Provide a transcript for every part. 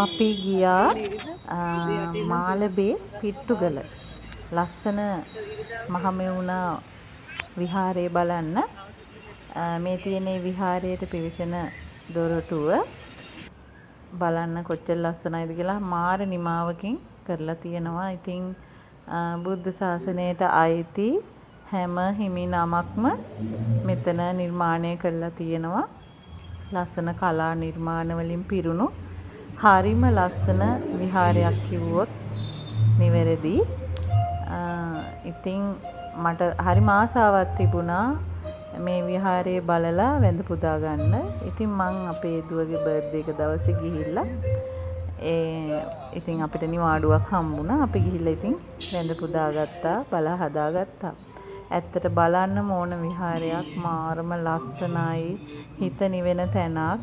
අපි ගියා මාලබේ පිට්ටුගල ලස්සන මහමෙවුනා විහාරය බලන්න. මේ තියෙන විහාරයට පිවිසෙන දොරටුව බලන්න කොච්චර ලස්සනයිද කියලා මාර නිමාවකින් කරලා තියෙනවා. ඉතින් බුද්ධ ශාසනයට අයිති හැම හිමි නමක්ම මෙතන නිර්මාණය කරලා තියෙනවා. ලස්සන කලා නිර්මාණ වලින් පිරුණු හරිම ලස්සන විහාරයක් කිව්වොත් නිවැරදි. ඉතින් මට හරිම ආසාවක් තිබුණා මේ විහාරය බලලා වැඳ පුදා ගන්න. ඉතින් මං අපේ දුවගේ බර්ත්ඩේ එක දවසේ ගිහිල්ලා ඉතින් අපිට නිවාඩුවක් හම්බුණා. අපි ගිහිල්ලා ඉතින් වැඳ පුදා ගත්තා, බලා හදා ගත්තා. ඇත්තට බලන්න ඕන විහාරයක්, මාරම ලස්සනයි, හිත නිවෙන තැනක්.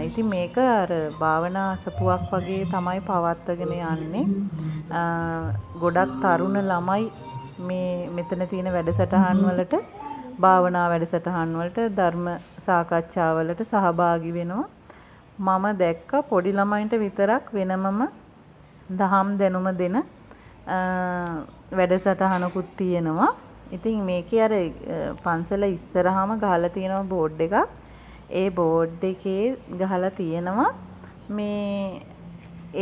ඉතින් මේක අර භාවනා අසපුවක් වගේ තමයි පවත්වාගෙන යන්නේ. ගොඩක් තරුණ ළමයි මේ මෙතන තියෙන වැඩසටහන් වලට, භාවනා වැඩසටහන් වලට, ධර්ම සාකච්ඡා වලට සහභාගී වෙනවා. මම දැක්ක පොඩි ළමයින්ට විතරක් වෙනමම දහම් දැනුම දෙන වැඩසටහනකුත් තියෙනවා. ඉතින් මේකේ අර පන්සල ඉස්සරහාම ගහලා තියෙනවා බෝඩ් එකක්. ඒ බෝඩ් එකේ ගහලා තියෙනවා මේ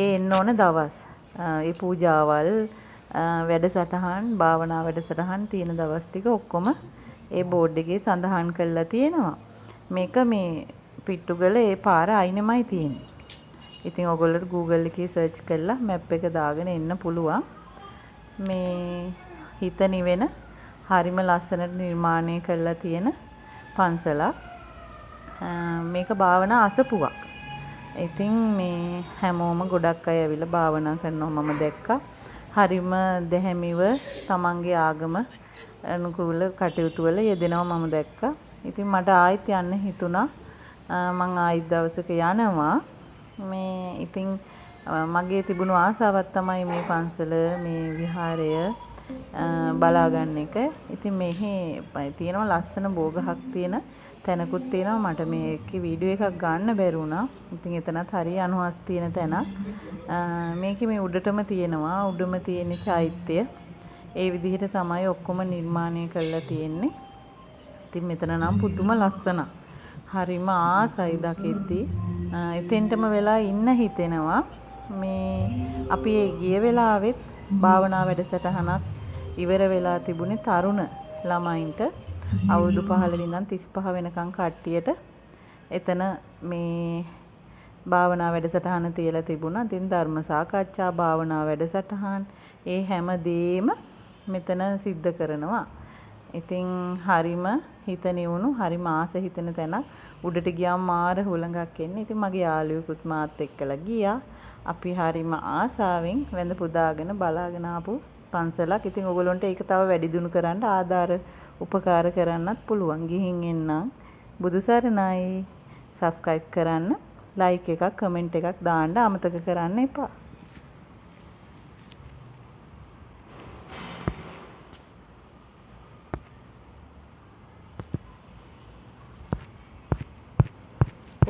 එන්න ඕන දවස්, ඒ පූජාවල්, වැඩසටහන්, භාවනා වැඩසටහන් තියෙන දවස් ටික ඔක්කොම ඒ බෝඩ් එකේ සඳහන් කරලා තියෙනවා. මේක මේ පිට්ටුගල ඒ පාර අයිනෙමයි තියෙන්නේ. ඉතින් ඔයගොල්ලෝ Google එකේ search කරලා map එක දාගෙන එන්න පුළුවන්. මේ හිත නිවෙන හරිම ලස්සනට නිර්මාණය කරලා තියෙන පන්සලක්. මේක භාවනා අසපුවක්. ඉතින් මේ හැමෝම ගොඩක් අය ඇවිල්ලා භාවනා කරනවා මම දැක්කා. හරිම දැහැමිව තමන්ගේ ආගම අනුකූල කටයුතු වල යෙදෙනවා මම දැක්කා. ඉතින් මට ආයෙත් යන්න හිතුණා. මං ආයෙත් දවසක යනවා. මේ ඉතින් මගේ තිබුණු ආසාවක් තමයි මේ පන්සල, මේ විහාරය බලා ගන්න එක. ඉතින් මෙහි තියෙනවා ලස්සන බෝගහක් තියෙන තැනකුත් තියෙනවා. මට මේකේ වීඩියෝ එකක් ගන්න බැරි වුණා. ඉතින් එතනත් හරිය අනුහස් තියෙන තැනක්. මේකේ මේ උඩටම තියෙනවා, උඩම තියෙන චෛත්‍ය. ඒ විදිහට තමයි ඔක්කොම නිර්මාණය කරලා තියෙන්නේ. ඉතින් මෙතන නම් පුදුම ලස්සනක්. හරිම ආසයි දකිද්දි. එතෙන්ටම වෙලා ඉන්න හිතෙනවා. මේ අපි ගිය වෙලාවෙත් භාවනා වැඩසටහනක් ඉවර වෙලා තිබුණේ තරුණ ළමයින්ට අවුරුදු 15 ඉඳන් 35 වෙනකන් කට්ටියට. එතන මේ භාවනා වැඩසටහන තියලා තිබුණා. ඉතින් ධර්ම සාකච්ඡා, භාවනා වැඩසටහන්, ඒ හැම දෙෙම මෙතන සිද්ධ කරනවා. ඉතින් හරිම හිත නිවුණු, හරිම ආස හිතෙන තැනක්. උඩට ගියාම මාර හුළඟක් එන්නේ. ඉතින් මගේ යාළුවෙකුත් මාත් එක්කලා ගියා. අපි හරිම ආසාවෙන් වැඳ පුදාගෙන බලාගෙන ආපු පන්සලක්. ඉතින් ඔයගොල්ලන්ට ඒක තව වැඩි දියුණු කරන්න ආධාර උපකාර කරන්නත් පුළුවන්. ගිහින් එන්නම්. බුදු සරණයි. subscribe කරන්න, like එකක්, comment එකක් දාන්න අමතක කරන්න එපා.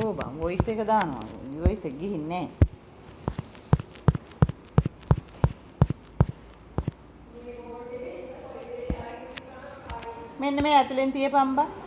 ඕ බං voice එක දානවා. voice එක ගිහින්නේ නැහැ. මෙන්න මේ ඇතුලෙන් තියපන් බා.